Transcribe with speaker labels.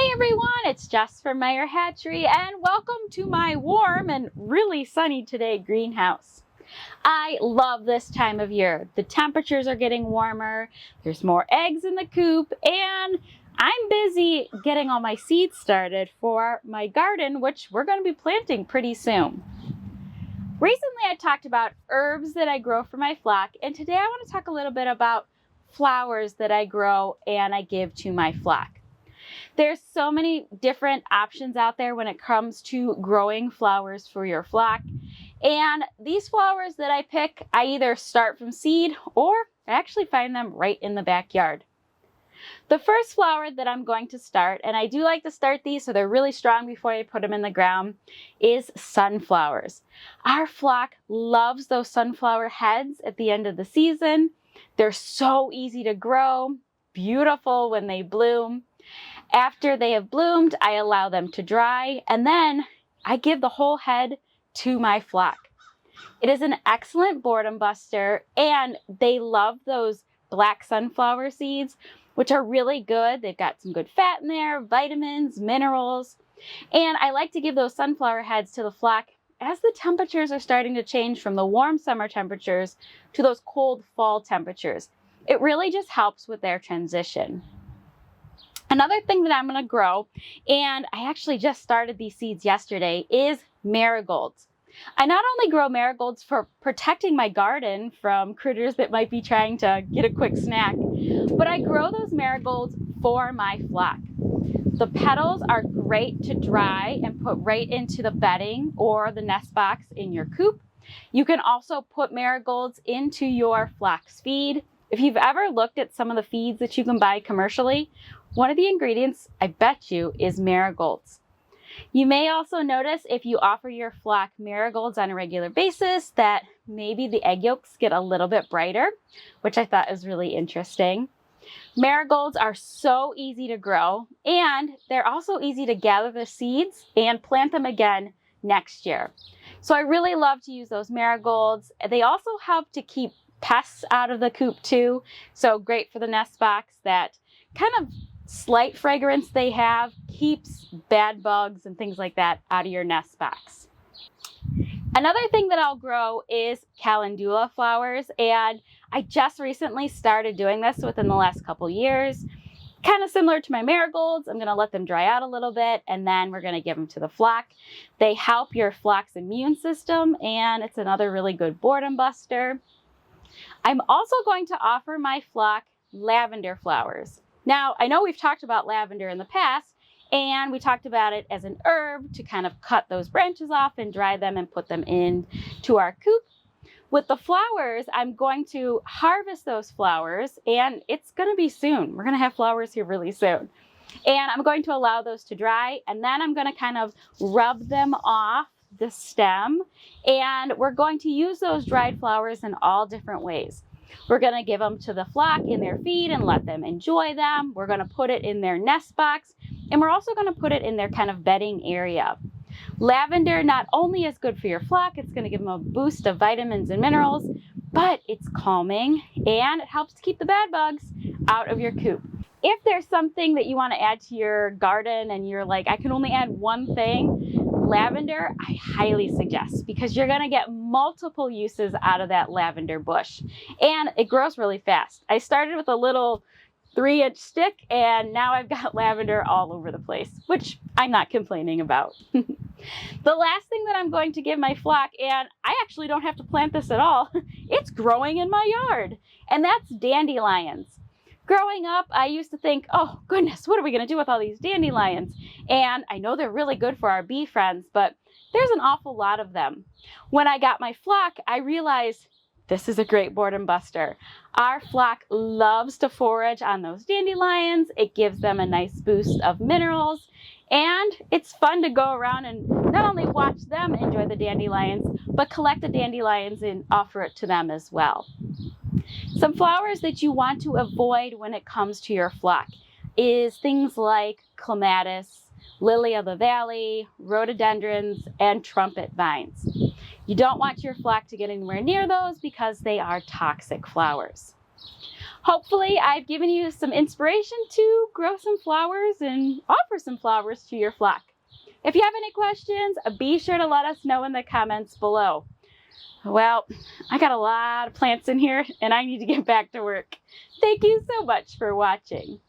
Speaker 1: Hey everyone, it's Jess from Meyer Hatchery and welcome to my warm and really sunny today greenhouse. I love this time of year. The temperatures are getting warmer, there's more eggs in the coop, and I'm busy getting all my seeds started for my garden, which we're going to be planting pretty soon. Recently I talked about herbs that I grow for my flock, and today I want to talk a little bit about flowers that I grow and I give to my flock. There's so many different options out there when it comes to growing flowers for your flock. And these flowers that I pick, I either start from seed or I actually find them right in the backyard. The first flower that I'm going to start, and I do like to start these so they're really strong before I put them in the ground, is sunflowers. Our flock loves those sunflower heads at the end of the season. They're so easy to grow, beautiful when they bloom. After they have bloomed, I allow them to dry, and then I give the whole head to my flock. It is an excellent boredom buster, and they love those black sunflower seeds, which are really good. They've got some good fat in there, vitamins, minerals, and I like to give those sunflower heads to the flock as the temperatures are starting to change from the warm summer temperatures to those cold fall temperatures. It really just helps with their transition. Another thing that I'm going to grow, and I actually just started these seeds yesterday, is marigolds. I not only grow marigolds for protecting my garden from critters that might be trying to get a quick snack, but I grow those marigolds for my flock. The petals are great to dry and put right into the bedding or the nest box in your coop. You can also put marigolds into your flock's feed. If you've ever looked at some of the feeds that you can buy commercially, one of the ingredients, I bet you, is marigolds. You may also notice if you offer your flock marigolds on a regular basis that maybe the egg yolks get a little bit brighter, which I thought is really interesting. Marigolds are so easy to grow, and they're also easy to gather the seeds and plant them again next year. So I really love to use those marigolds. They also help to keep pests out of the coop too, so great for the nest box. That kind of slight fragrance they have keeps bad bugs and things like that out of your nest box. Another thing that I'll grow is calendula flowers, and I just recently started doing this within the last couple years. Kind of similar to my marigolds, I'm going to let them dry out a little bit and then we're going to give them to the flock. They help your flock's immune system, and it's another really good boredom buster. I'm also going to offer my flock lavender flowers. Now, I know we've talked about lavender in the past, and we talked about it as an herb to kind of cut those branches off and dry them and put them into our coop. With the flowers, I'm going to harvest those flowers, and it's going to be soon. We're going to have flowers here really soon. And I'm going to allow those to dry, and then I'm going to kind of rub them off the stem, and we're going to use those dried flowers in all different ways. We're going to give them to the flock in their feed and let them enjoy them. We're going to put it in their nest box, and we're also going to put it in their kind of bedding area. Lavender not only is good for your flock, it's going to give them a boost of vitamins and minerals, but it's calming and it helps to keep the bad bugs out of your coop. If there's something that you want to add to your garden and you're like, I can only add one thing, lavender, I highly suggest, because you're going to get multiple uses out of that lavender bush, and it grows really fast. I started with a little 3-inch stick, and now I've got lavender all over the place, which I'm not complaining about. The last thing that I'm going to give my flock, and I actually don't have to plant this at all, it's growing in my yard, and that's dandelions. Growing up, I used to think, oh goodness, what are we going to do with all these dandelions? And I know they're really good for our bee friends, but there's an awful lot of them. When I got my flock, I realized this is a great boredom buster. Our flock loves to forage on those dandelions. It gives them a nice boost of minerals, and it's fun to go around and not only watch them enjoy the dandelions, but collect the dandelions and offer it to them as well. Some flowers that you want to avoid when it comes to your flock is things like clematis, lily of the valley, rhododendrons, and trumpet vines. You don't want your flock to get anywhere near those because they are toxic flowers. Hopefully I've given you some inspiration to grow some flowers and offer some flowers to your flock. If you have any questions, be sure to let us know in the comments below. Well, I got a lot of plants in here and I need to get back to work. Thank you so much for watching.